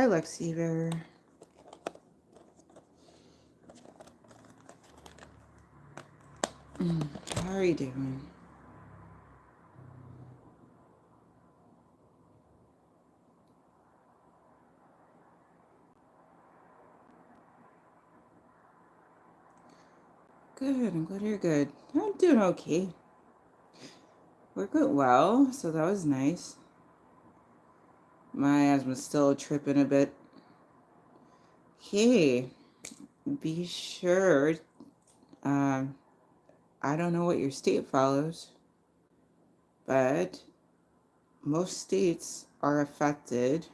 Hi, Lexi Bear. How are you doing? Good. I'm glad you're good. I'm doing okay. Work went well, so that was nice. My asthma's still tripping a bit. Hey, be sure. Um, I don't know what your state follows, but most states are affected.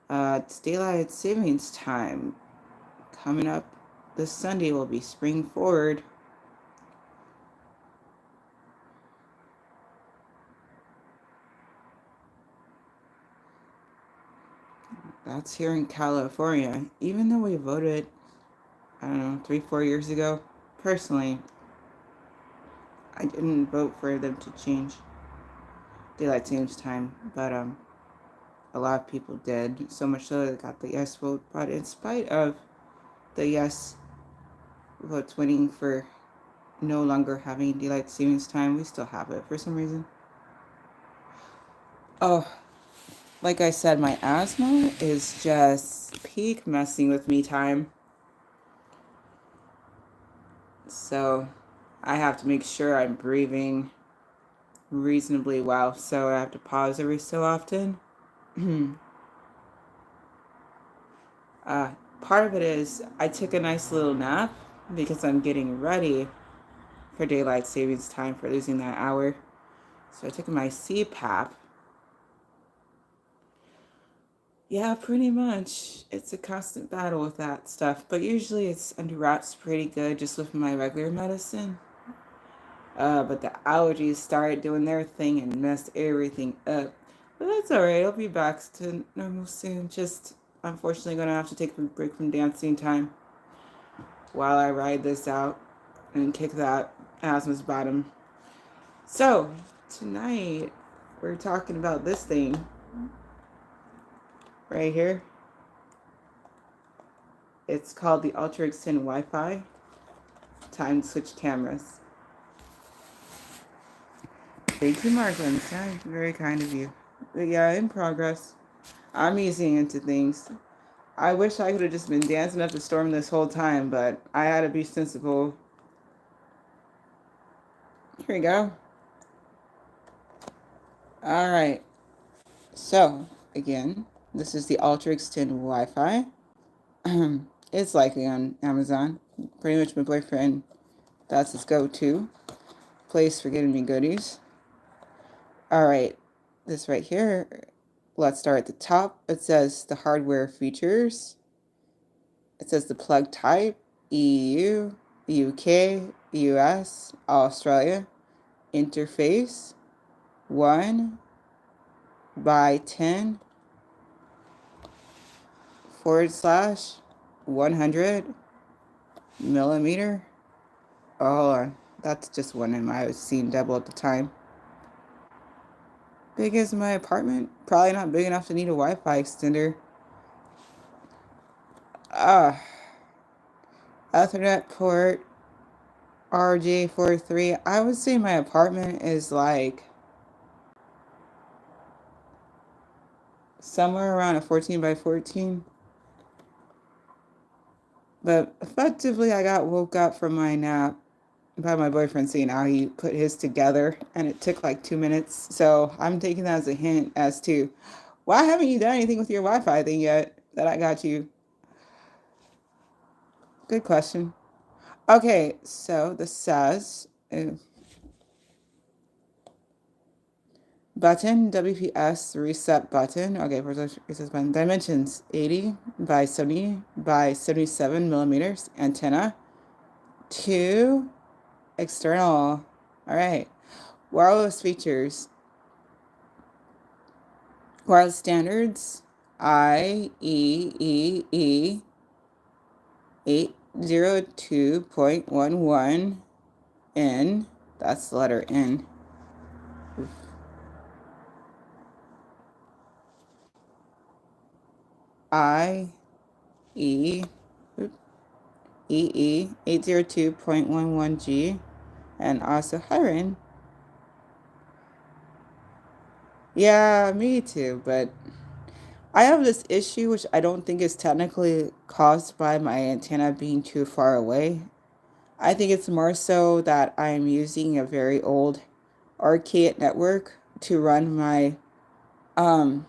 It's daylight savings time. Coming up this Sunday will be spring forward. That's here in California. Even though we voted, I don't know, 3, 4 years ago, personally, I didn't vote for them to change daylight savings time, but a lot of people did. So much so they got the yes vote. But in spite of the yes votes winning for no longer having daylight savings time, we still have it for some reason. Oh, like I said, my asthma is just peak messing with me time. So I have to make sure I'm breathing reasonably well. So I have to pause every so often. uh, Part of it is I took a nice little nap because I'm getting ready for daylight savings time for losing that hour. So I took my CPAP. Yeah, pretty much. It's a constant battle with that stuff, but usually it's under wraps pretty good just with my regular medicine. But the allergies started doing their thing and messed everything up. But that's alright, I'll be back to normal soon. Just unfortunately gonna have to take a break from dancing time while I ride this out and kick that asthma's bottom. So, tonight we're talking about this thing right here. It's called the ultraXtend Wi-Fi time switch cameras. Thank you, Marklin. That's very kind of you. But yeah, in progress. I'm easing into things. I wish I could have just been dancing up the storm this whole time, but I had to be sensible. Here we go. All right. So, again, this is the ultraXtend Wi-Fi. It's likely on Amazon. Pretty much my boyfriend, that's his go-to place for getting me goodies. All right. This right here, let's start at the top. It says the hardware features. It says the plug type, EU, UK, US, Australia. Interface 1/10 / 100 millimeter. Oh, hold on. That's just one in I was seeing double at the time. Big as my apartment? Probably not big enough to need a Wi-Fi extender. Ethernet port RJ43. I would say my apartment is like somewhere around a 14 by 14. But effectively, I got woke up from my nap by my boyfriend seeing how he put his together, and it took like 2 minutes. So I'm taking that as a hint as to why haven't you done anything with your Wi-Fi thing yet that I got you? Good question. Okay, so this says button WPS reset button. Okay, reset button. Dimensions 80 by 70 by 77 millimeters. Antenna. 2 external. All right. Wireless features. Wireless standards. IEEE 802.11 N. That's the letter N. IE EE 802.11G, and also Hiren. Yeah, me too, but I have this issue which I don't think is technically caused by my antenna being too far away. I think it's more so that I'm using a very old archaic network to run my um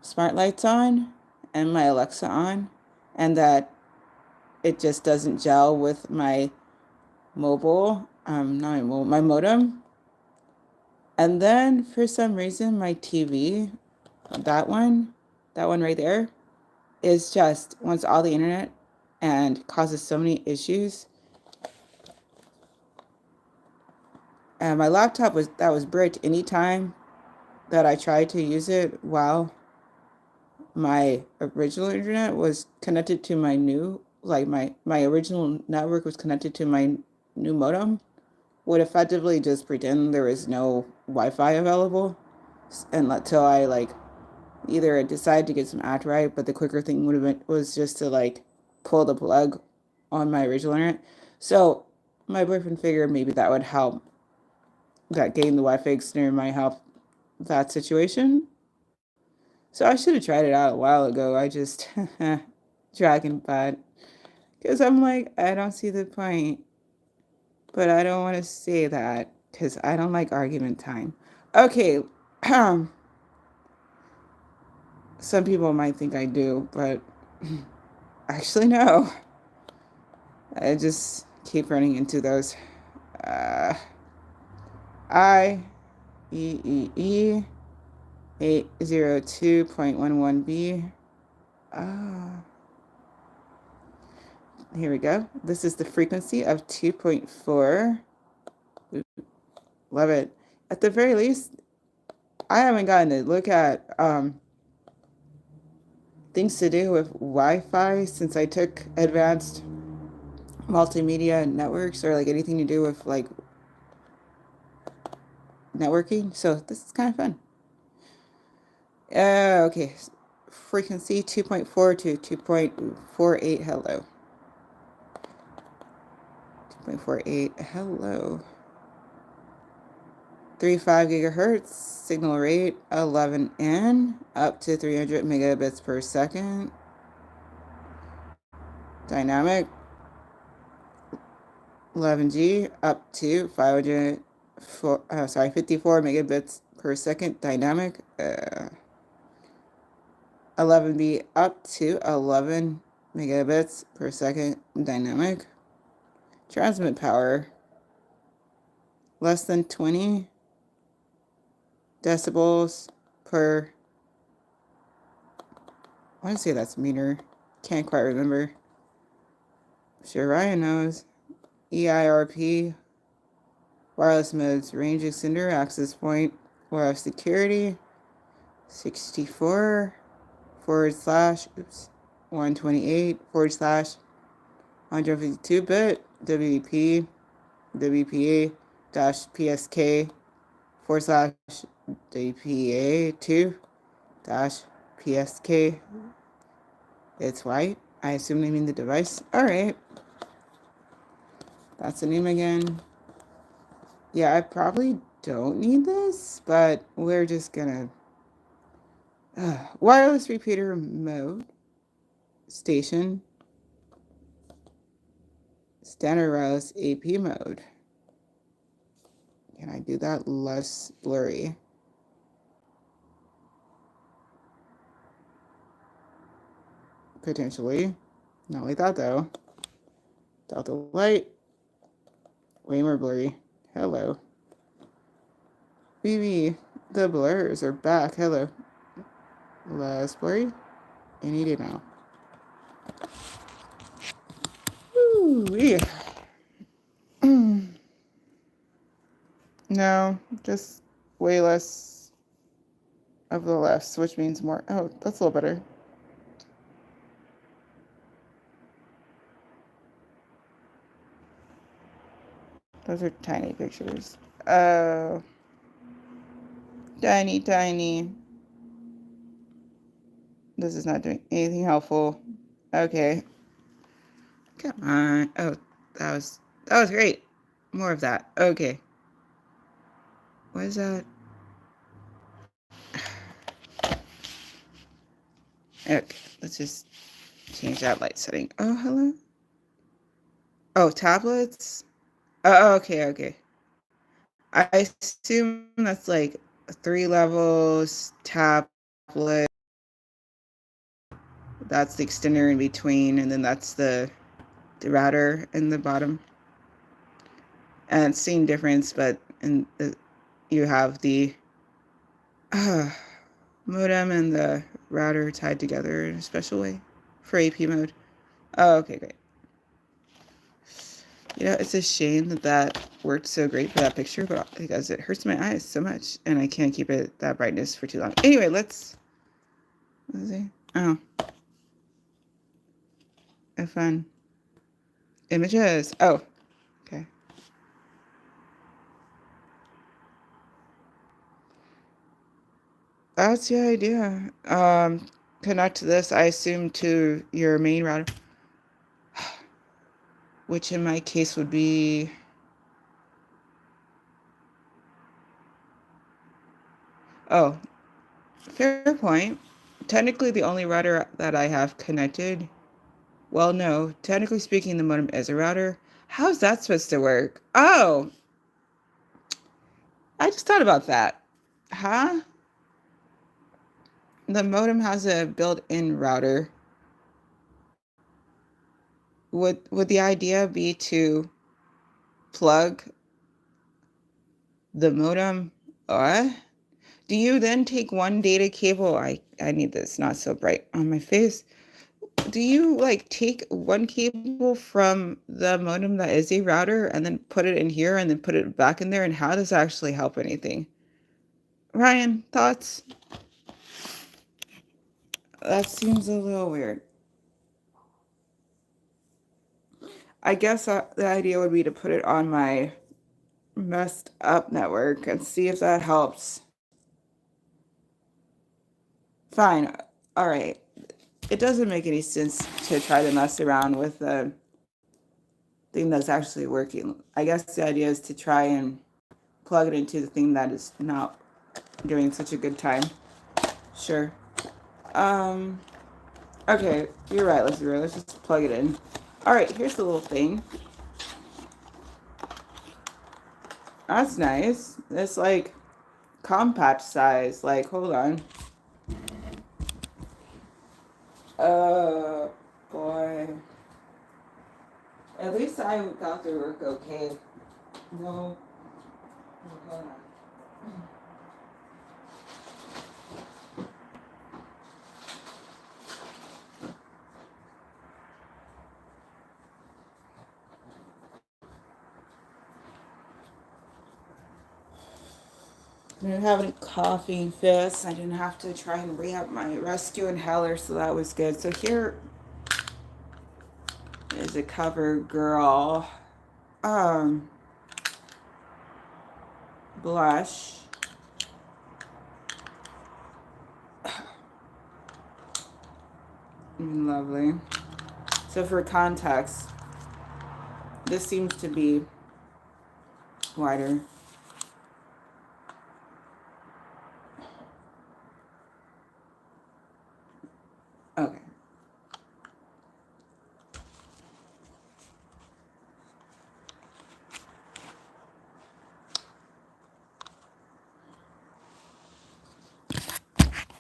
smart lights on and my Alexa on, and that it just doesn't gel with my not my mobile, my modem. And then for some reason, my TV, that one, that one right there, is just wants all the internet and causes so many issues. And my laptop was bricked anytime that I tried to use it while my original internet was connected to my new, like my original network was connected to my new modem, would effectively just pretend there was no Wi-Fi available, and until I like either decide to get some act right, but the quicker thing would have been was just to like pull the plug on my original internet. So my boyfriend figured maybe that would help, that getting the Wi-Fi extender might help that situation. So I should have tried it out a while ago. I just dragging bad because I'm like, I don't see the point, but I don't want to say that because I don't like argument time. Okay, some people might think I do, but actually no. I just keep running into those. Uh, I E E E 802.11B. Ah, here we go. This is the frequency of 2.4. Love it. At the very least, I haven't gotten to look at things to do with Wi-Fi since I took advanced multimedia networks, or like anything to do with like networking. So this is kind of fun. Okay. Frequency 2.4 to 2.48. Hello. 2.48. Hello. 35 gigahertz. Signal rate 11N up to 300 megabits per second. Dynamic 11G up to 54 megabits per second. Dynamic 11B up to 11 megabits per second. Dynamic. Transmit power less than 20 decibels per, I want to say that's meter. Can't quite remember. Sure, Ryan knows. EIRP, wireless modes, range extender, access point, wireless security, 64 forward slash, 128 forward slash 152 bit, WP, WPA dash PSK forward slash WPA2 dash PSK. It's white. I assume they mean the device. All right. That's the name again. Yeah, I probably don't need this, but we're just gonna. Wireless repeater mode. Station. Standard wireless AP mode. Can I do that less blurry? Potentially. Not like that though. Delta light. Way more blurry. Hello. BB. The blurs are back. Hello. Less blurry. Any day now. Ooh, yeah. No, just way less of the lefts, which means more. Oh, that's a little better. Those are tiny pictures. Tiny, tiny. This is not doing anything helpful. Okay. Come on. Oh, that was great. More of that. Okay. What is that? Okay. Let's just change that light setting. Oh, hello. Oh, tablets? Oh, okay, okay. I assume that's like 3 levels, tablet. That's the extender in between, and then that's the router in the bottom. And same difference, but you have the modem and the router tied together in a special way for AP mode. Oh, okay, great. You know, it's a shame that that worked so great for that picture, but because it hurts my eyes so much, and I can't keep it that brightness for too long. Anyway, let's see. Oh, have fun. Images. Oh, okay. That's the idea. Connect this, I assume, to your main router, which in my case would be. Oh, fair point. Technically, the only router that I have connected. Well, no. Technically speaking, the modem is a router. How's that supposed to work? Oh, I just thought about that. Huh? The modem has a built-in router. Would the idea be to plug the modem? What? Do you then take one data cable? I need this not so bright on my face. Do you like take one cable from the modem that is a router and then put it in here and then put it back in there? And how does that actually help anything? Ryan, thoughts? That seems a little weird. I guess the idea would be to put it on my messed up network and see if that helps. Fine. All right. It doesn't make any sense to try to mess around with the thing that's actually working. I guess the idea is to try and plug it into the thing that is not doing such a good time. Sure. Um, okay, you're right, let's just plug it in. All right, here's the little thing. That's nice. It's like compact size. Like, hold on. Uh, boy. At least I got to work okay. No. Hold on. I didn't have any coughing fits. I didn't have to try and re-up my rescue inhaler, so that was good. So here is a cover girl. Um, Blush. Lovely. So for context, this seems to be wider. Okay.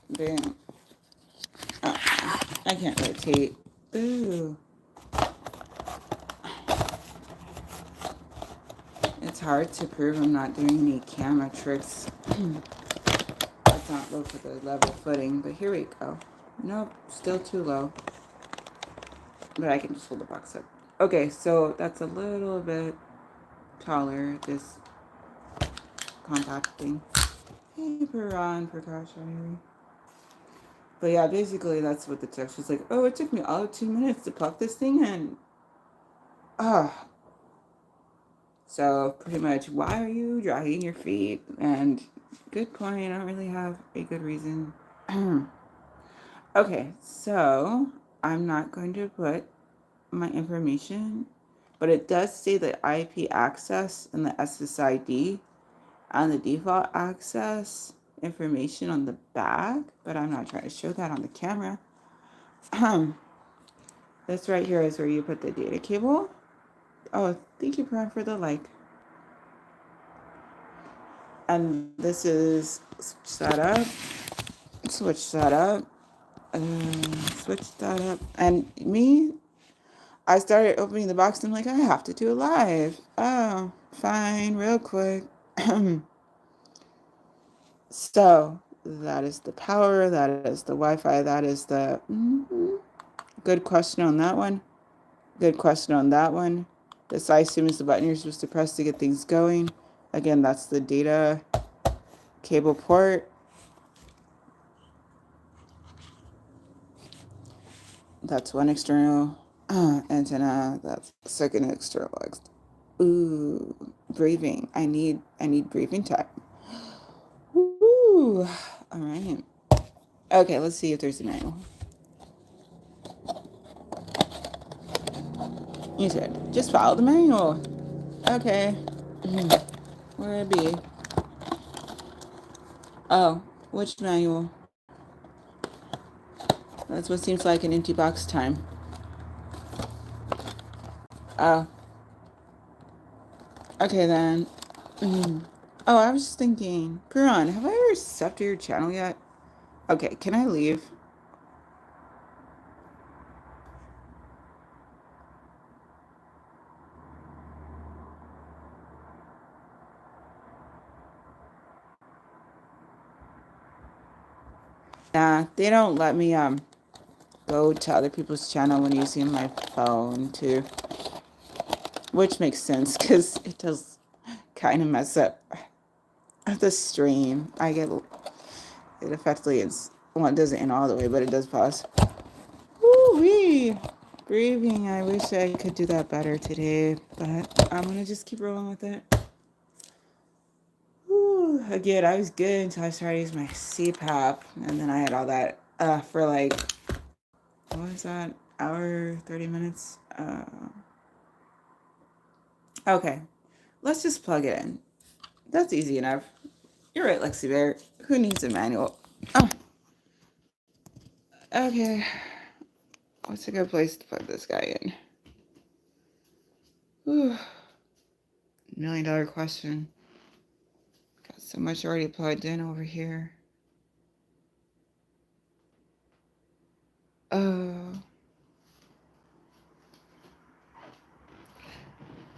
Bam. Oh, I can't rotate. Ooh. It's hard to prove I'm not doing any camera tricks. Let's not look for the level footing, but here we go. Nope, still too low. But I can just hold the box up. Okay, so that's a little bit taller, this compact thing. Paper on precautionary. But yeah, basically that's what the text was like. Oh, it took me all of 2 minutes to plug this thing in. Ah. So pretty much, why are you dragging your feet? And good point, I don't really have a good reason. Okay, so I'm not going to put my information, but it does say the IP access and the SSID and the default access information on the back, but I'm not trying to show that on the camera. This right here is where you put the data cable. Oh, thank you, Brian, for the like. And this is switch that up, switch that up. And me, I started opening the box and I'm like, I have to do it live. Oh, fine, real quick. So that is the power, that is the Wi-Fi, that is the good question on that one. Good question on that one. This I assume is the button you're supposed to press to get things going. Again, that's the data cable port. That's one external antenna. That's the second external. Ooh, breathing. I need breathing time. Ooh, all right. Okay, let's see if there's a manual. You said just follow the manual. Okay. Where it be? Oh, which manual? That's what seems like an empty box time. Oh, okay then. Oh, I was just thinking, Piran, have I ever subbed to your channel yet? Okay, can I leave? Nah, they don't let me go to other people's channel when using my phone too. Which makes sense because it does kind of mess up the stream. I get it effectively is well, it doesn't end all the way, but it does pause. Woo-wee. Breathing. I wish I could do that better today, but I'm gonna just keep rolling with it. Whew. Again, I was good until I started using my CPAP, and then I had all that for like what was that? Hour 30 minutes. Okay, let's just plug it in. That's easy enough. You're right, Lexi Bear. Who needs a manual? Oh, okay. What's a good place to plug this guy in? Whew. $1 million question. Got so much already plugged in over here. Oh.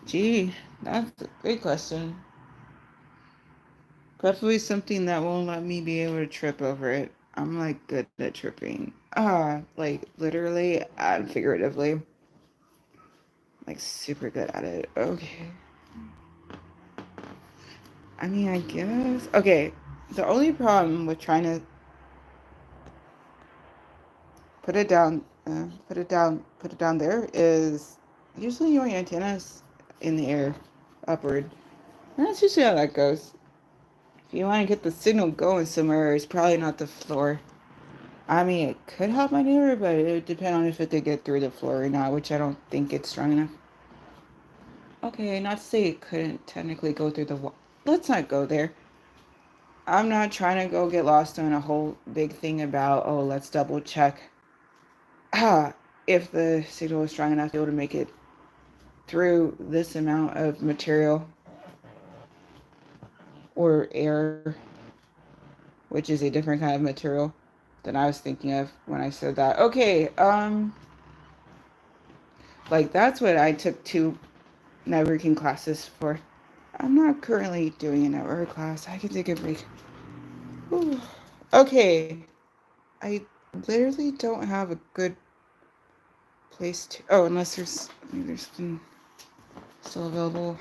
Gee, that's a great question. Preferably something that won't let me be able to trip over it. I'm like good at tripping. Like literally and figuratively. Like super good at it. Okay. I mean, I guess. Okay. The only problem with trying to put it down, put it down there is usually your antenna's in the air, upward. And that's usually how that goes. If you want to get the signal going somewhere, it's probably not the floor. I mean, it could help my neighbor, but it would depend on if it could get through the floor or not, which I don't think it's strong enough. Okay, not to say it couldn't technically go through the wall. Let's not go there. I'm not trying to go get lost in a whole big thing about, oh, let's double check if the signal was strong enough to be able to make it through this amount of material or air, which is a different kind of material than I was thinking of when I said that. Okay, like that's what I took 2 networking classes for. I'm not currently doing a network class. I can take a break. Whew. Okay, I literally don't have a good place to. Oh, unless maybe there's something still available.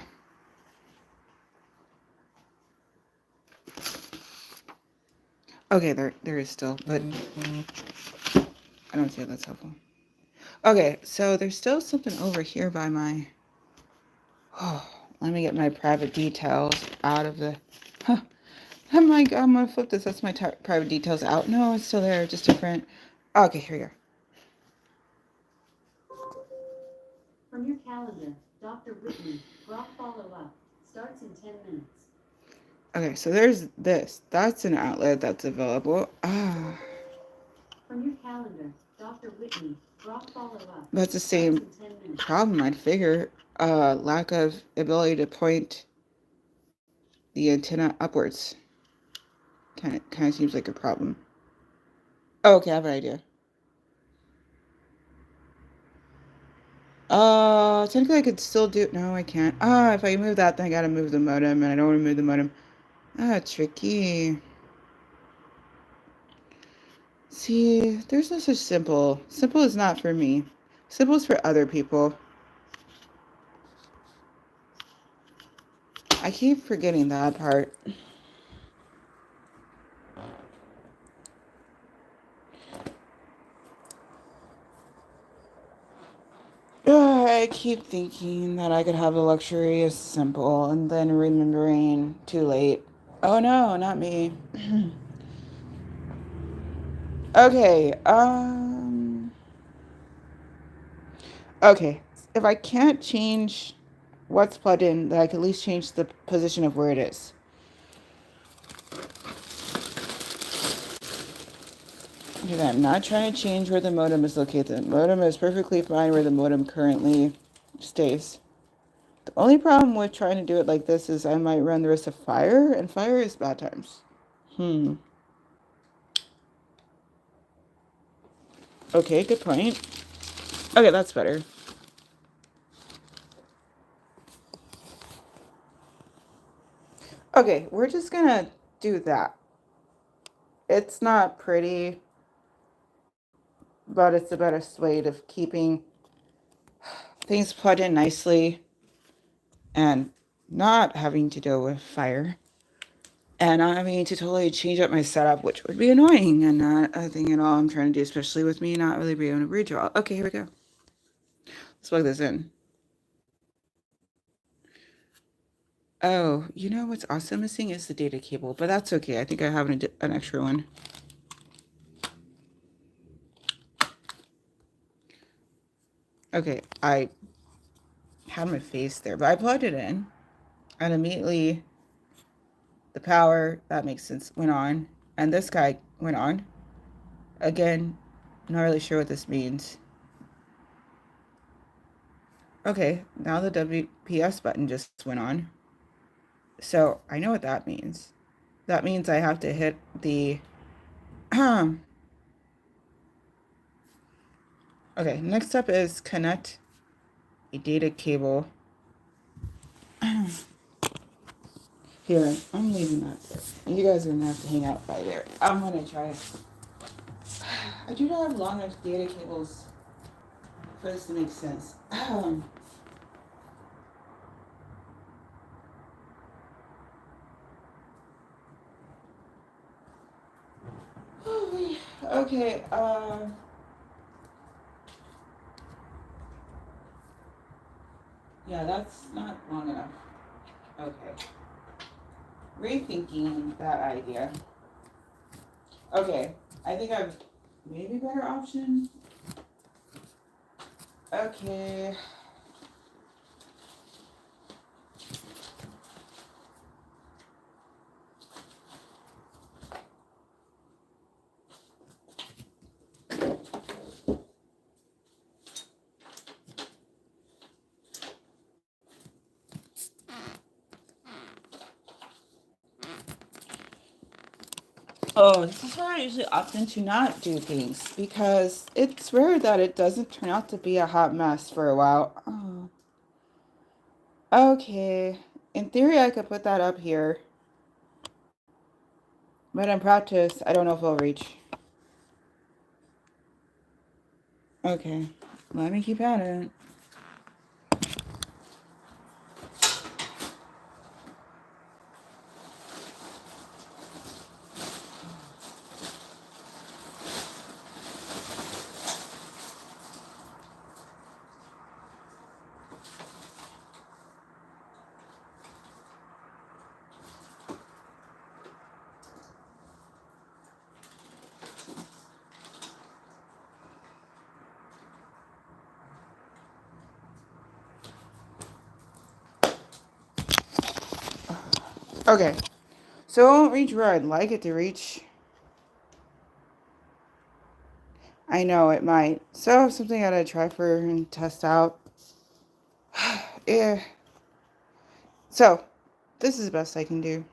Okay, there is still, but I don't see how that's helpful. Okay, so there's still something over here by my. Oh, let me get my private details out of the. Huh. I'm like, I'm gonna flip this. That's my private details out. No, it's still there, just different. Okay, here we go. From your calendar, Dr. Whitney, Brock follow-up starts in 10 minutes. Okay, so there's this. That's an outlet that's available. Ah. From your calendar, Dr. Whitney, Brock follow-up That's the starts same in 10 minutes. problem, I'd figure. Lack of ability to point the antenna upwards. Kind of seems like a problem. Oh, okay, I have an idea. Technically I could still do. No, I can't. If I move that, then I gotta move the modem, and I don't want to move the modem. Tricky. See, there's no such simple. Simple is not for me. Simple is for other people. I keep forgetting that part. I keep thinking that I could have the luxury of simple and then remembering too late. Oh no, not me. Okay, okay. If I can't change what's plugged in, then I can at least change the position of where it is. Okay, I'm not trying to change where the modem is located. The modem is perfectly fine where the modem currently stays. The only problem with trying to do it like this is I might run the risk of fire, and fire is bad times. Okay, good point. Okay, that's better. Okay, we're just gonna do that. It's not pretty, but it's the best way of keeping things plugged in nicely and not having to deal with fire. And not having to totally change up my setup, which would be annoying and not a thing at all I'm trying to do, especially with me not really being able to read all. Okay, here we go. Let's plug this in. Oh, you know what's also missing is the data cable, but that's okay. I think I have an extra one. Okay, I had my face there, but I plugged it in, and immediately the power, that makes sense, went on, and this guy went on. Again, not really sure what this means. Okay, now the WPS button just went on. So I know what that means. That means I have to hit the okay, next up is connect a data cable. Here, I'm leaving that there. You guys are gonna have to hang out by there. I'm gonna try. I do not have long enough data cables for this to make sense. Okay, yeah, that's not long enough. Okay. Rethinking that idea. Okay, I think I've maybe better option. Okay. Oh, this is why I usually opt in to not do things because it's rare that it doesn't turn out to be a hot mess for a while. Oh. Okay. In theory, I could put that up here, but in practice, I don't know if it'll reach. Okay. Let me keep at it. Okay, so it won't reach where I'd like it to reach. I know it might. So something I gotta try for and test out. Yeah. So this is the best I can do.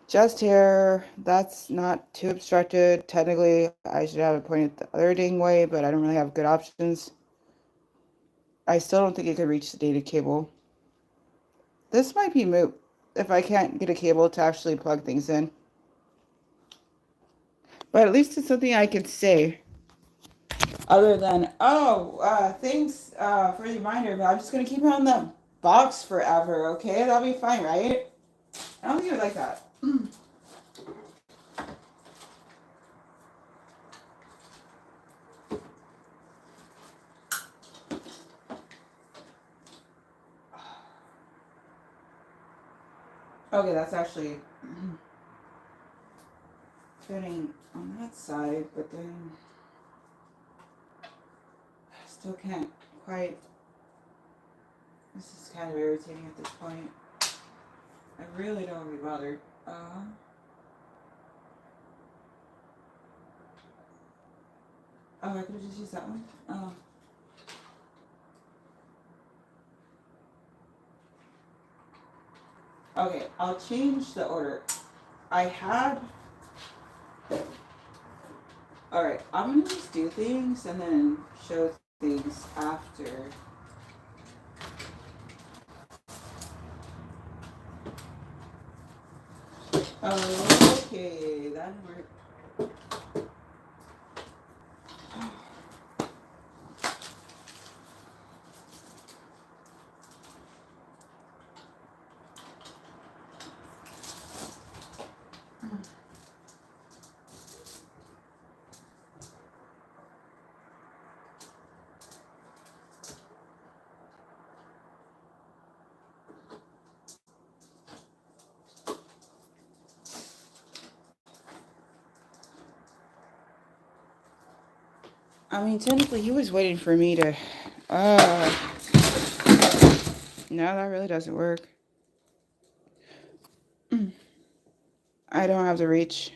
Just here. That's not too obstructed. Technically, I should have it pointed the other dang way, but I don't really have good options. I still don't think it could reach the data cable. This might be moot if I can't get a cable to actually plug things in. But at least it's something I can say. Other than, oh, thanks for the reminder, but I'm just going to keep it on that box forever, okay? That'll be fine, right? I don't think you would like that. Okay, that's actually fitting on that side, but then I still can't quite. This is kind of irritating at this point. I really don't want to be bothered. Oh, I could have just used that one. Okay, I'll change the order. I had. Alright, I'm gonna just do things and then show things after. Okay, that worked. I mean, technically, he was waiting for me to. Uh, no, that really doesn't work. I don't have the reach.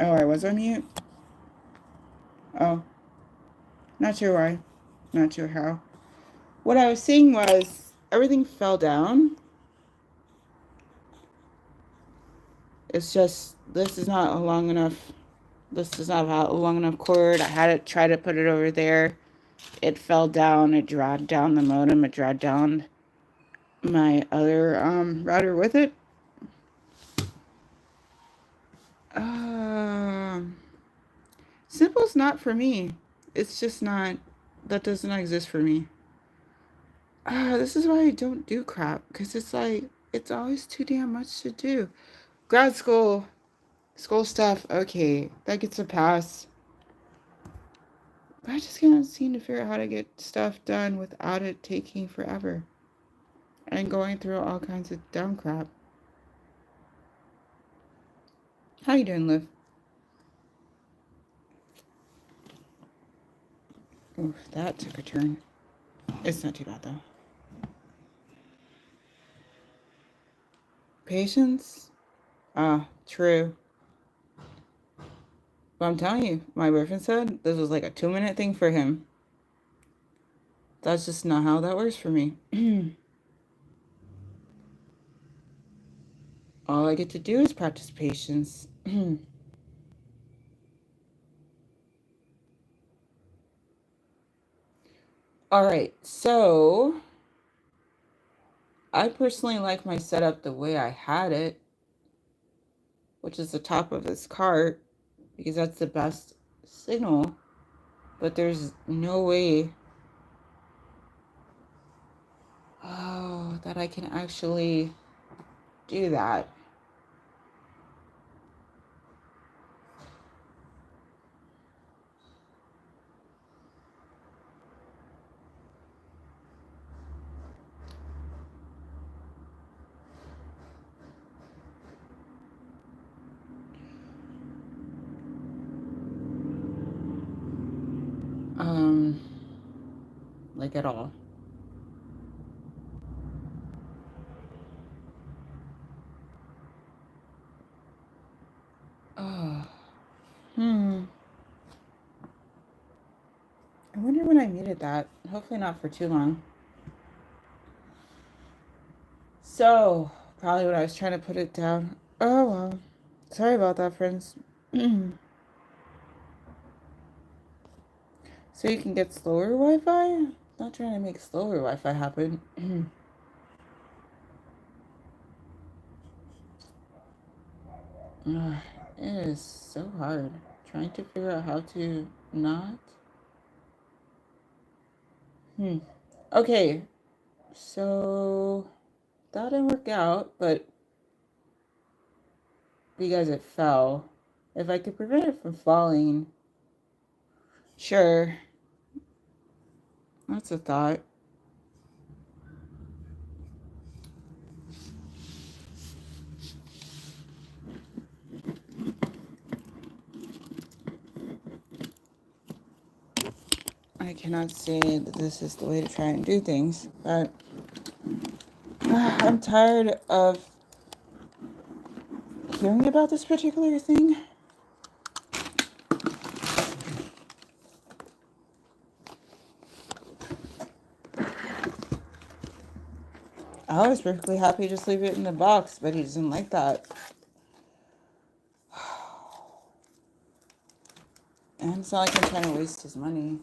Oh, I was on mute? Oh, not sure why. Not sure how. What I was saying was everything fell down. It's just, this is not a long enough. This is not a long enough cord. I had to try to put it over there. It fell down. It dragged down the modem. It dragged down my other router with it. Um, Simple's not for me. It's just not. That does not exist for me. This is why I don't do crap, because it's like it's always too damn much to do. Grad school stuff. Okay, that gets a pass. But I just can't seem to figure out how to get stuff done without it taking forever and going through all kinds of dumb crap. How you doing, Liv? Ooh, that took a turn. It's not too bad though. Patience? Ah, true. But I'm telling you, my boyfriend said this was like a 2 minute thing for him. That's just not how that works for me. All I get to do is practice patience. All right, so I personally like my setup the way I had it, which is the top of this cart, because that's the best signal. But there's no way that I can actually do that. Um, like at all. Oh, hmm. I wonder when I muted that. Hopefully not for too long. So, probably when I was trying to put it down. Oh, well. Sorry about that, friends. So you can get slower Wi-Fi? Not trying to make slower Wi-Fi happen. Ugh, it is so hard trying to figure out how to not. Okay, so that didn't work out, but because it fell, if I could prevent it from falling, sure, that's a thought. I cannot say that this is the way to try and do things, but I'm tired of hearing about this particular thing. I was perfectly happy to just leave it in the box, but he doesn't like that. And it's not like I'm trying to waste his money.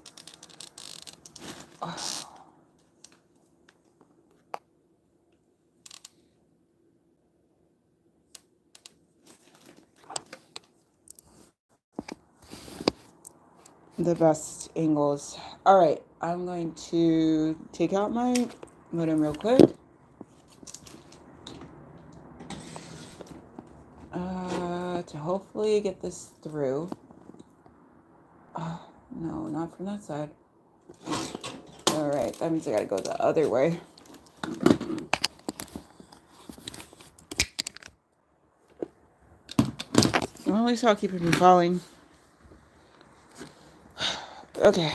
The best angles. All right, I'm going to take out my modem real quick. To hopefully get this through. Oh, no, not from that side. All right, that means I gotta go the other way. Well, at least I'll keep it from falling. Okay.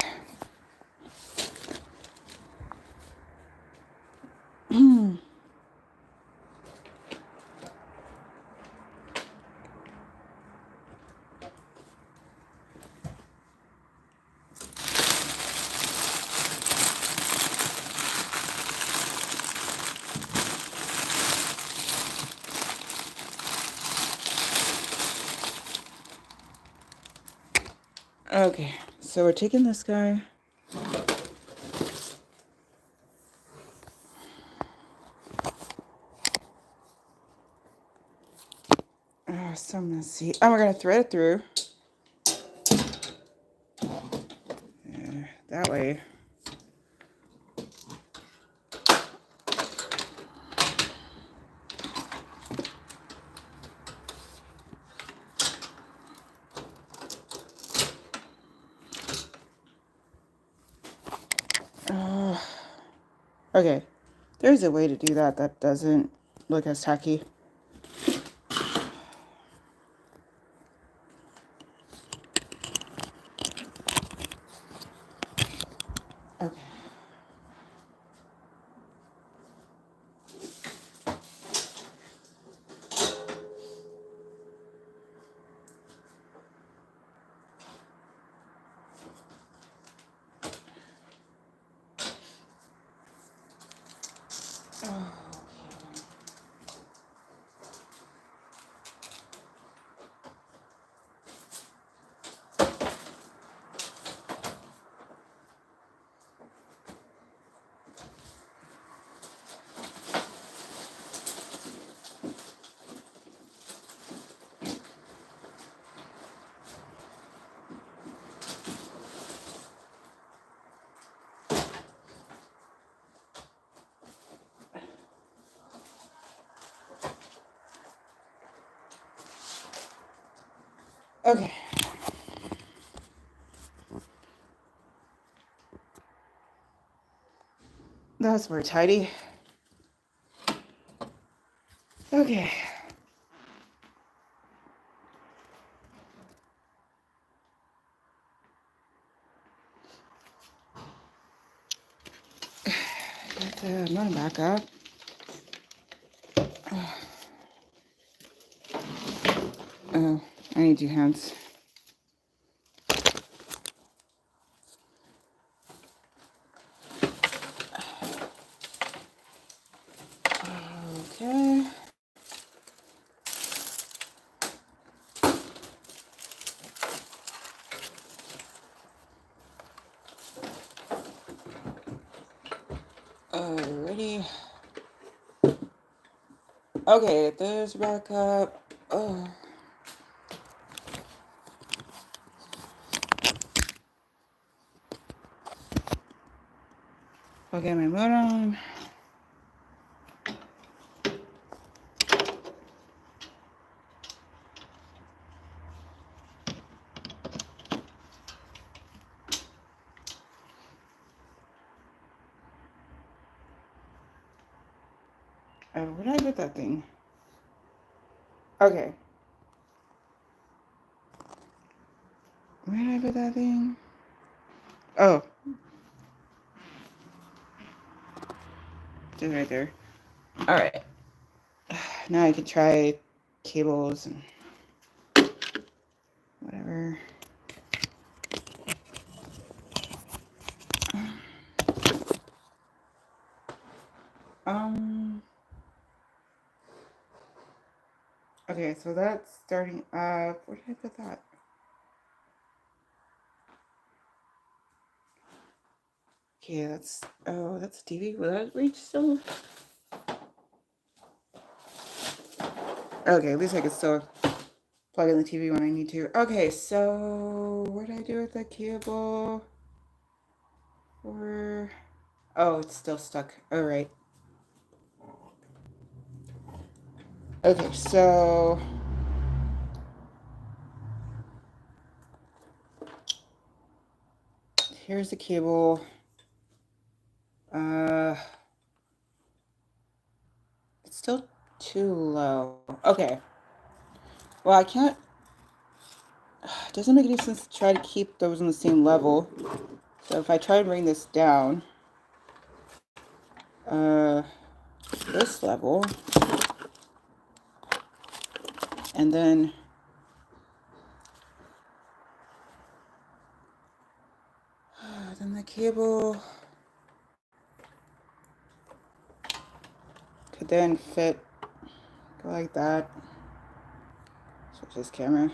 Okay, so we're taking this guy. Oh, so messy. And we're gonna thread it through. That way. Okay, there's a way to do that that doesn't look as tacky. Okay. Okay. That's more tidy. Okay. Get the modem back up. Oh, I need 2 hands. Okay. Alrighty. Okay, there's back up. Oh. Okay, my modem. Oh, where did I put that thing? Okay. Where did I put that thing? Oh. Just right there. Alright. Now I can try cables and whatever. Okay, so that's starting up. Where did I put that? Okay, that's TV. Will that reach still? Okay, at least I can still plug in the TV when I need to. Okay, so what did I do with the cable? Oh, it's still stuck. All right. Okay, so here's the cable. It's still too low. Okay. Well, I can't. It doesn't make any sense to try to keep those on the same level. So if I try to bring this down, this level, and then the cable could then fit, go like that. Switch this camera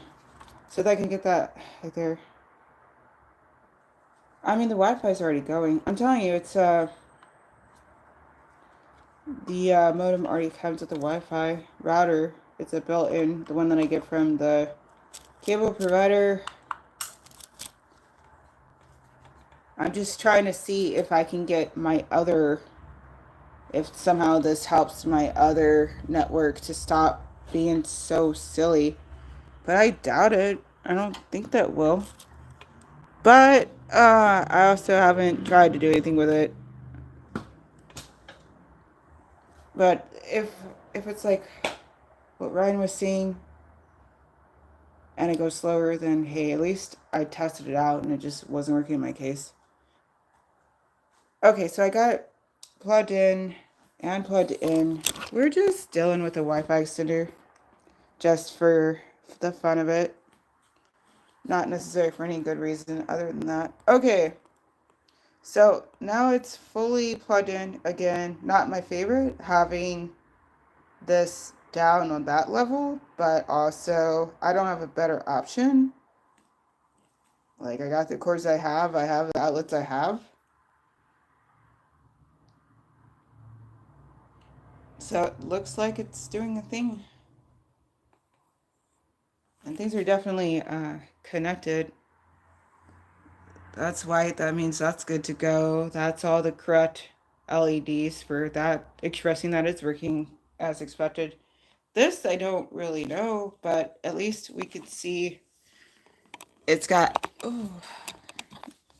so that I can get that right there. I mean, the Wi-Fi is already going. I'm telling you, it's the modem already comes with the Wi-Fi router. It's a built-in, the one that I get from the cable provider. I'm just trying to see if I can get my other, if somehow this helps my other network to stop being so silly. But I doubt it. I don't think that will. But I also haven't tried to do anything with it. But if it's like what Ryan was saying, and it goes slower, then hey, at least I tested it out and it just wasn't working in my case. Okay, so I got it plugged in and plugged in. We're just dealing with the Wi-Fi extender just for the fun of it. Not necessary for any good reason other than that. Okay, so now it's fully plugged in again. Not my favorite having this down on that level, but also I don't have a better option. Like, I got the cords I have the outlets I have. So it looks like it's doing a thing. And things are definitely connected. That's white. That means that's good to go. That's all the correct LEDs for that, expressing that it's working as expected. This I don't really know, but at least we could see it's got, oh,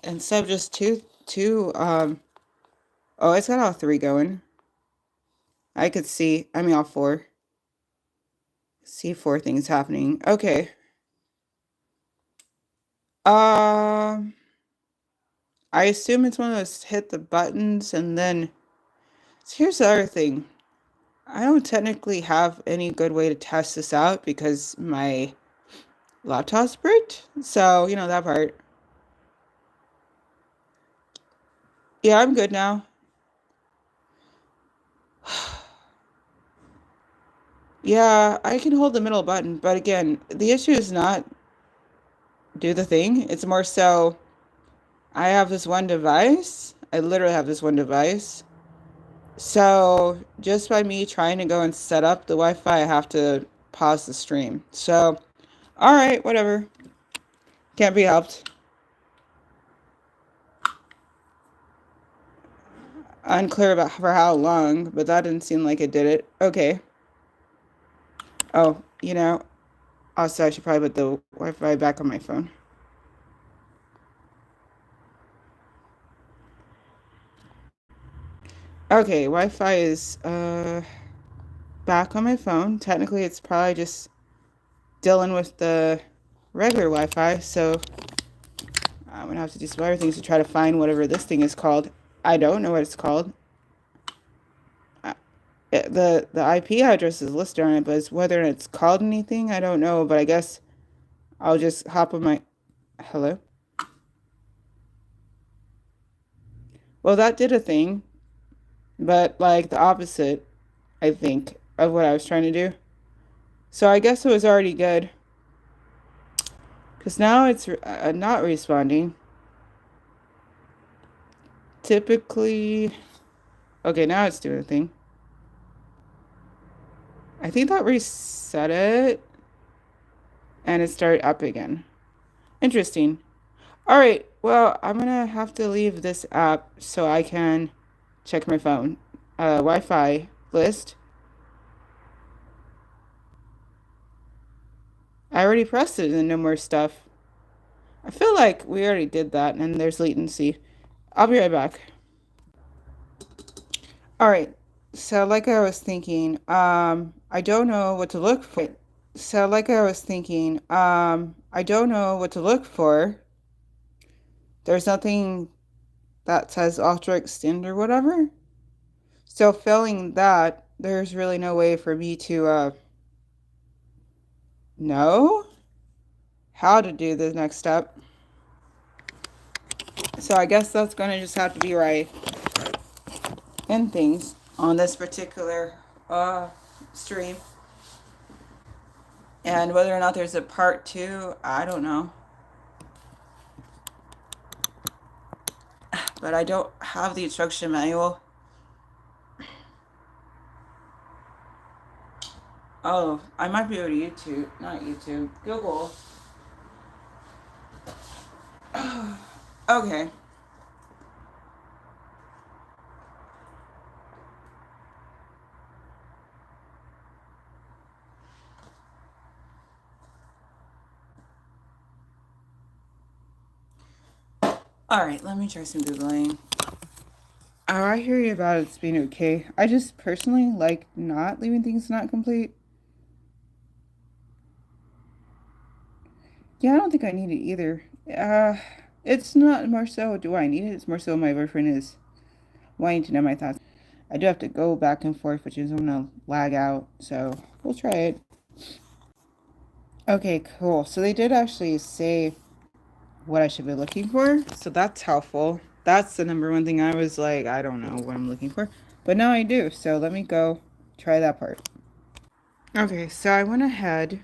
instead of just two, oh, it's got all three going. I could see, I mean, all four. See four things happening. Okay. Um, I assume it's one of those hit the buttons and then. So here's the other thing. I don't technically have any good way to test this out because my laptop's bricked. So, that part. Yeah, I'm good now. Yeah, I can hold the middle button, but again, the issue is not do the thing. It's more so I have this one device. I literally have this one device. So just by me trying to go and set up the Wi-Fi, I have to pause the stream. So, all right, whatever. Can't be helped. Unclear about for how long, but that didn't seem like it did it. Okay. Oh, also I should probably put the Wi-Fi back on my phone. Okay, Wi-Fi is back on my phone. Technically, it's probably just dealing with the regular Wi-Fi, so I'm gonna have to do some other things to try to find whatever this thing is called. I don't know what it's called. The IP address is listed on it, but it's whether it's called anything, I don't know. But I guess I'll just hop on my. Hello. Well, that did a thing, but like the opposite, I think, of what I was trying to do. So I guess it was already good. Because now it's not responding. Typically. Okay, now it's doing a thing. I think that reset it. And it started up again. Interesting. All right. Well, I'm going to have to leave this app so I can check my phone. Wi-Fi list. I already pressed it and no more stuff. I feel like we already did that and there's latency. I'll be right back. All right. So like I was thinking, I don't know what to look for. So like I was thinking, I don't know what to look for. There's nothing that says ultraXtend or whatever. So failing that, there's really no way for me to know how to do the next step. So I guess that's going to just have to be right in things on this particular stream. And whether or not there's a part two, I don't know. But I don't have the instruction manual. Oh, I might be able to YouTube, not YouTube, Google. Okay. All right, let me try some Googling. Oh, I hear you about it's being okay. I just personally like not leaving things not complete. Yeah, I don't think I need it either. It's not more so do I need it, it's more so my boyfriend is wanting to know my thoughts. I do have to go back and forth, which is gonna lag out, so we'll try it. Okay, cool. So they did actually say what I should be looking for, so that's helpful. That's the number one thing I was like, I don't know what I'm looking for, but now I do, so let me go try that part. Okay, so I went ahead.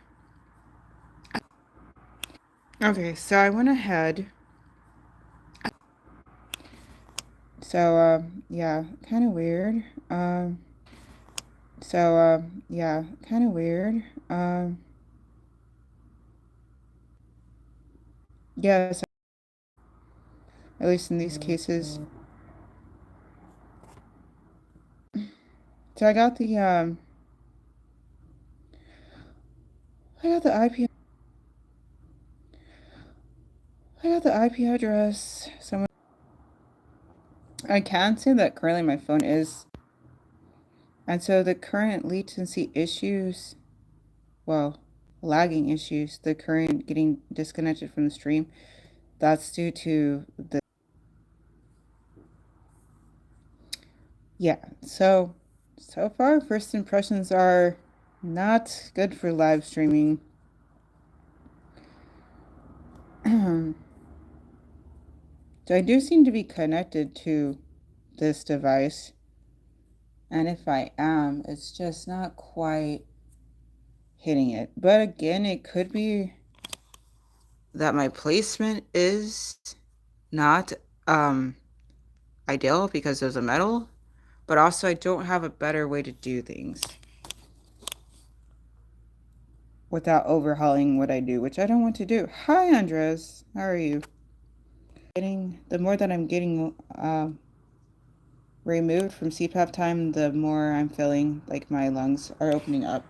Okay, so I went ahead. So, yeah, kind of weird. Yeah, kind of weird. Yes, at least in these cases. So I got the IP. I got the IP address. Someone. I can say that currently my phone is. And so the current latency issues, well, lagging issues, the current getting disconnected from the stream, that's due to the. Yeah, so far, first impressions are not good for live streaming. So I do seem to be connected to this device. And if I am, it's just not quite hitting it. But again, it could be that my placement is not um, ideal because there's a metal, but also I don't have a better way to do things without overhauling what I do, which I don't want to do. Hi, Andres. How are you? The more that I'm getting removed from CPAP time, the more I'm feeling like my lungs are opening up.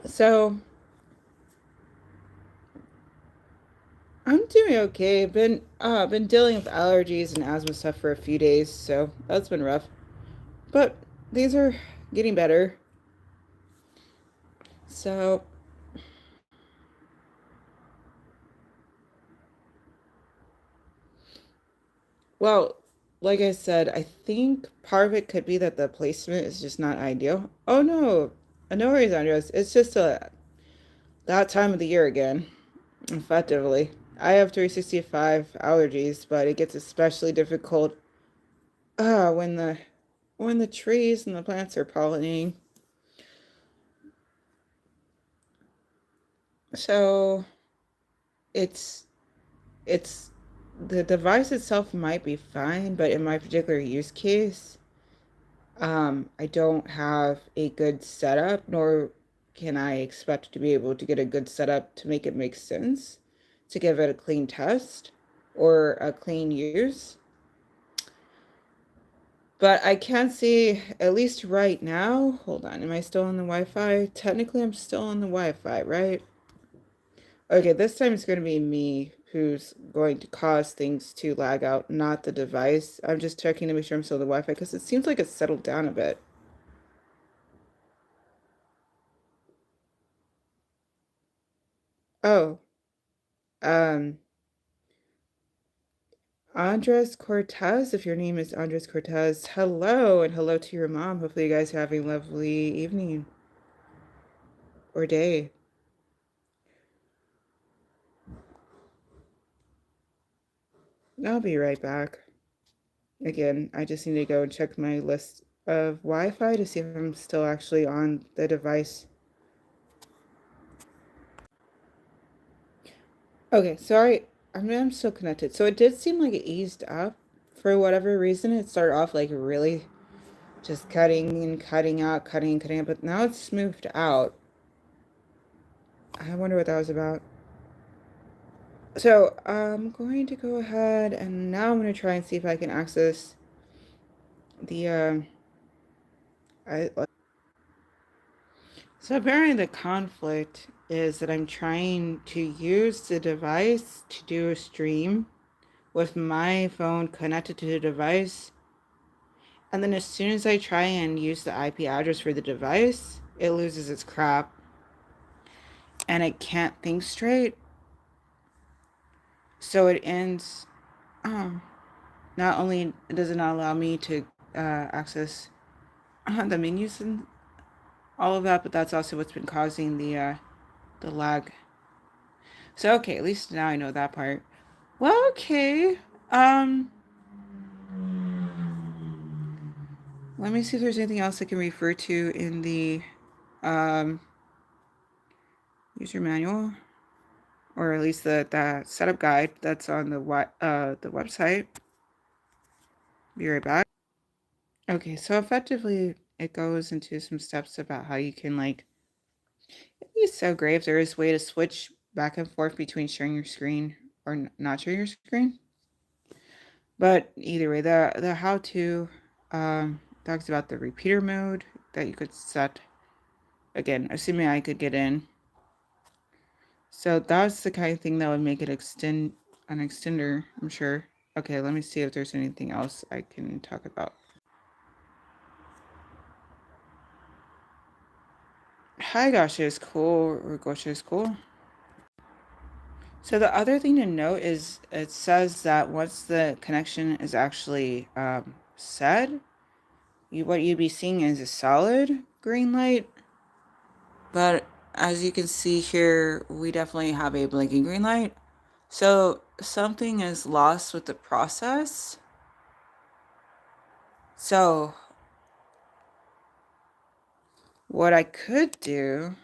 So I'm doing okay. Been dealing with allergies and asthma stuff for a few days, so that's been rough. But these are getting better. So, well, like I said, I think part of it could be that the placement is just not ideal. Oh no, no worries, Andres. It's just that time of the year again. Effectively, I have 365 allergies, but it gets especially difficult uh, when the when the trees and the plants are pollinating. So it's it's the device itself might be fine, but in my particular use case, I don't have a good setup, nor can I expect to be able to get a good setup to make it make sense, to give it a clean test or a clean use. But I can see, at least right now, hold on, am I still on the Wi-Fi? Technically, I'm still on the Wi-Fi, right? Okay, this time it's going to be me who's going to cause things to lag out, not the device. I'm just checking to make sure I'm still on the Wi-Fi because it seems like it's settled down a bit. Oh, um, Andres Cortez, if your name is Andres Cortez, hello, and hello to your mom. Hopefully you guys are having a lovely evening or day. I'll be right back. Again, I just need to go and check my list of Wi-Fi to see if I'm still actually on the device. Okay, sorry. I'm still connected. So it did seem like it eased up for whatever reason. It started off like really just cutting and cutting out, cutting and cutting out, but now it's smoothed out. I wonder what that was about. So I'm going to go ahead and now I'm going to try and see if I can access the so apparently the conflict is that I'm trying to use the device to do a stream with my phone connected to the device. And then as soon as I try and use the IP address for the device, it loses its crap and it can't think straight. So it ends, um, not only does it not allow me to access the menus and all of that, but that's also what's been causing the lag. So okay, at least now I know that part. Well, okay. Um, Let me see if there's anything else I can refer to in the um, user manual, or at least the setup guide that's on the website. Be right back. Okay, so effectively it goes into some steps about how you can like it's so great if there is a way to switch back and forth between sharing your screen or not sharing your screen. But either way, the how to talks about the repeater mode that you could set Again, assuming I could get in. So that's the kind of thing that would make it an extender, I'm sure. Okay, let me see if there's anything else I can talk about. Hi, Gosha is cool, or Gosha is cool. So the other thing to note is it says that once the connection is actually set, what you'd be seeing is a solid green light. But as you can see here, we definitely have a blinking green light. So something is lost with the process. So what I could do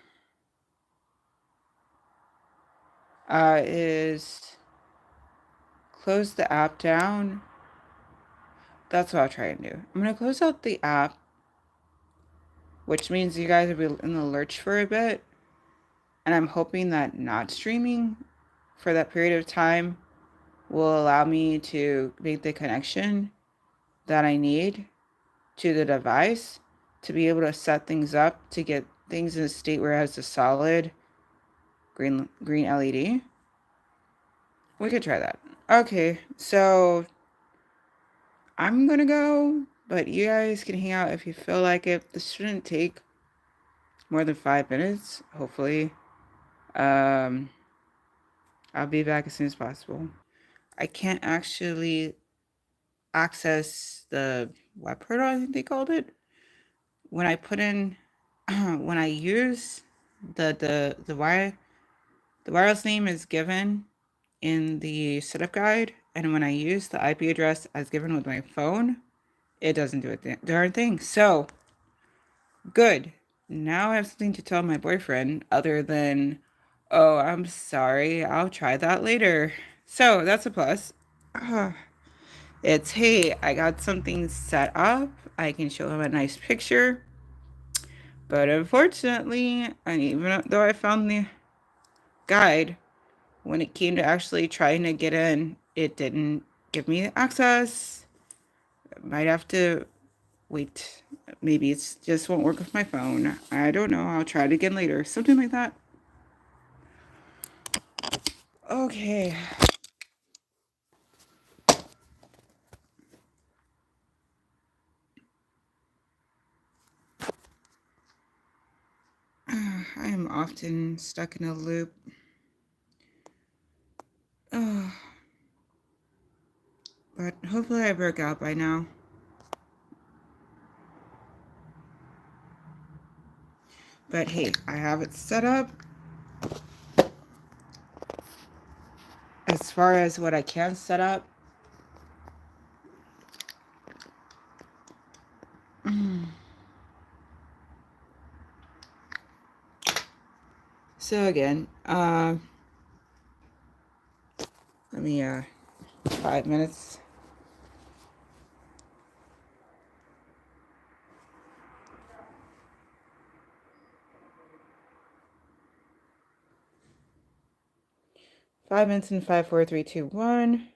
is close the app down. That's what I'll try and do. I'm going to close out the app, which means you guys will be in the lurch for a bit. And I'm hoping that not streaming for that period of time will allow me to make the connection that I need to the device to be able to set things up to get things in a state where it has a solid green LED. We could try that. Okay, so I'm gonna go, but you guys can hang out if you feel like it. This shouldn't take more than 5 minutes, hopefully. I'll be back as soon as possible. I can't actually access the web portal, I think they called it. When I put in, when I use the wireless name is given in the setup guide, and when I use the IP address as given with my phone, it doesn't do a darn thing. So, good. Now I have something to tell my boyfriend other than, oh, I'm sorry, I'll try that later. So, that's a plus. It's, hey, I got something set up. I can show him a nice picture. But unfortunately, and even though I found the guide, when it came to actually trying to get in, it didn't give me access. Might have to wait. Maybe it's just won't work with my phone. I don't know. I'll try it again later. Something like that. Okay. I am often stuck in a loop. But hopefully I broke out by now. But hey, I have it set up. As far as what I can set up. So again, let me 5 minutes. Five minutes and 5, 4, 3, 2, 1.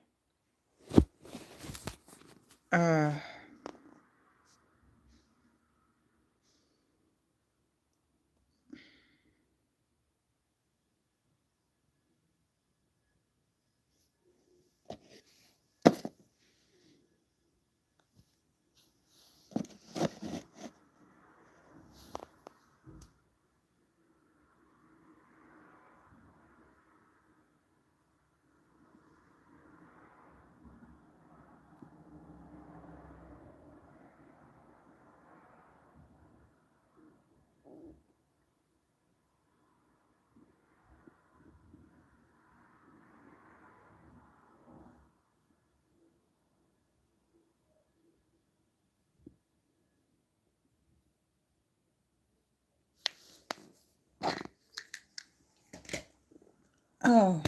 Oh.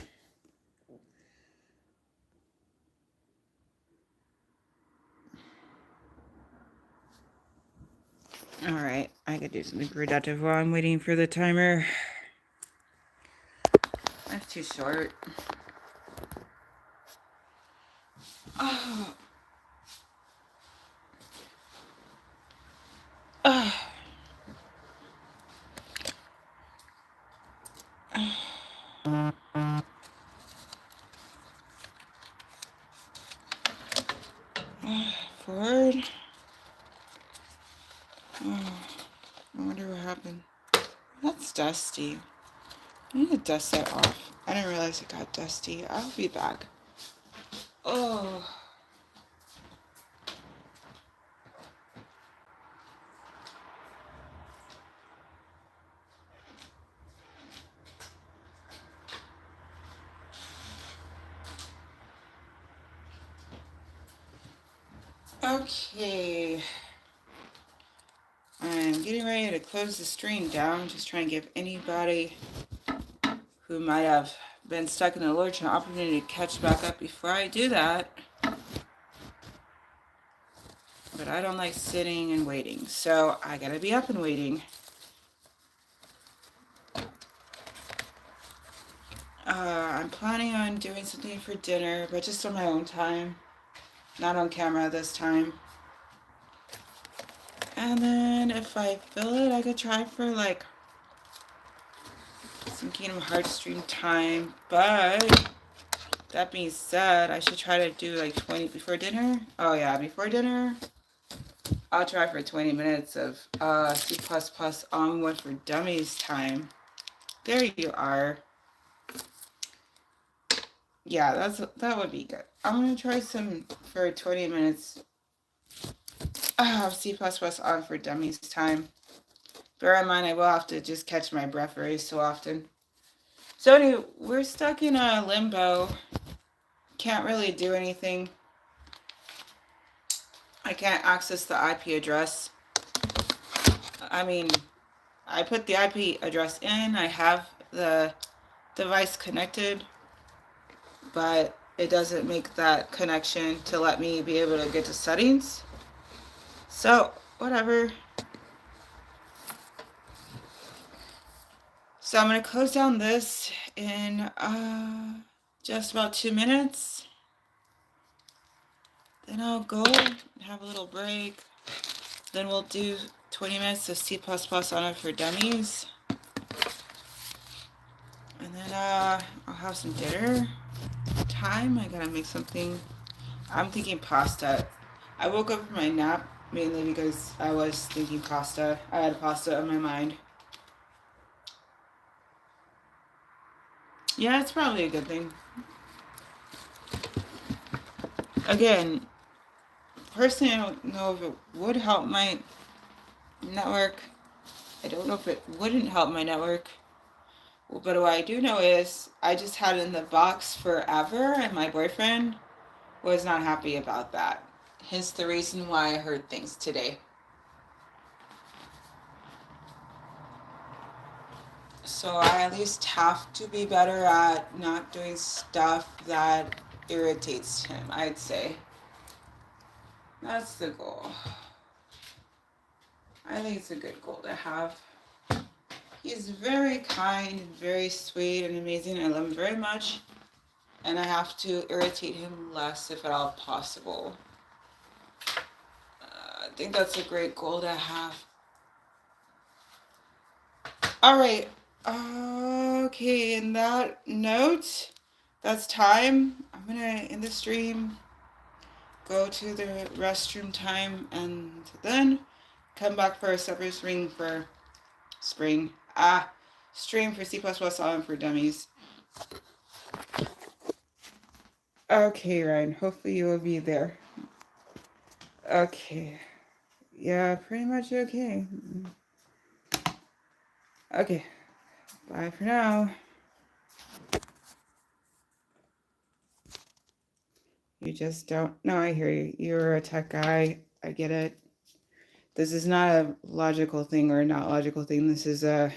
Alright, I could do something productive while I'm waiting for the timer. That's too short. Oh. Forward. Oh, I wonder what happened. That's dusty. I need to dust that off. I didn't realize it got dusty. I'll be back. Oh. Okay. I'm getting ready to close the stream down. Just trying to give anybody who might have been stuck in the lurch an opportunity to catch back up before I do that. But I don't like sitting and waiting, so I gotta be up and waiting. I'm planning on doing something for dinner, but just on my own time. Not on camera this time. And then if I feel it, I could try for like some Kingdom Hearts stream time. But that being said, I should try to do like 20 before dinner. Oh yeah, before dinner, I'll try for 20 minutes of C++ on One for Dummies time. There you are. Yeah, that would be good. I'm gonna try some for 20 minutes of C++ on for Dummies time. Bear in mind, I will have to just catch my breath very so often. So anyway, we're stuck in a limbo. Can't really do anything. I can't access the IP address. I mean, I put the IP address in. I have the device connected, but it doesn't make that connection to let me be able to get to settings. So, whatever. So I'm going to close down this in just about 2 minutes. Then I'll go have a little break. Then we'll do 20 minutes of C++ on it for dummies. And then I'll have some dinner time. I gotta make something. I'm thinking pasta. I woke up from my nap mainly because I was thinking pasta. I had pasta on my mind. Yeah, it's probably a good thing. Again, personally, I don't know if it would help my network. I don't know if it wouldn't help my network. But what I do know is I just had it in the box forever, and my boyfriend was not happy about that. Hence the reason why I heard things today. So I at least have to be better at not doing stuff that irritates him, I'd say. That's the goal. I think it's a good goal to have. He's very kind, very sweet, and amazing. I love him very much. And I have to irritate him less if at all possible. I think that's a great goal to have. All right. Okay, in that note, that's time. I'm going to end the stream, go to the restroom time, and then come back for a separate stream for stream for C++ on for dummies. Okay, Ryan, hopefully you will be there. Okay. Yeah, pretty much okay. Okay. Bye for now. You just don't. No, I hear you. You're a tech guy. I get it. This is not a logical thing or not logical thing. This is a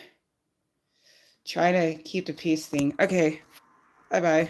try to keep the peace thing. Okay. Bye-bye.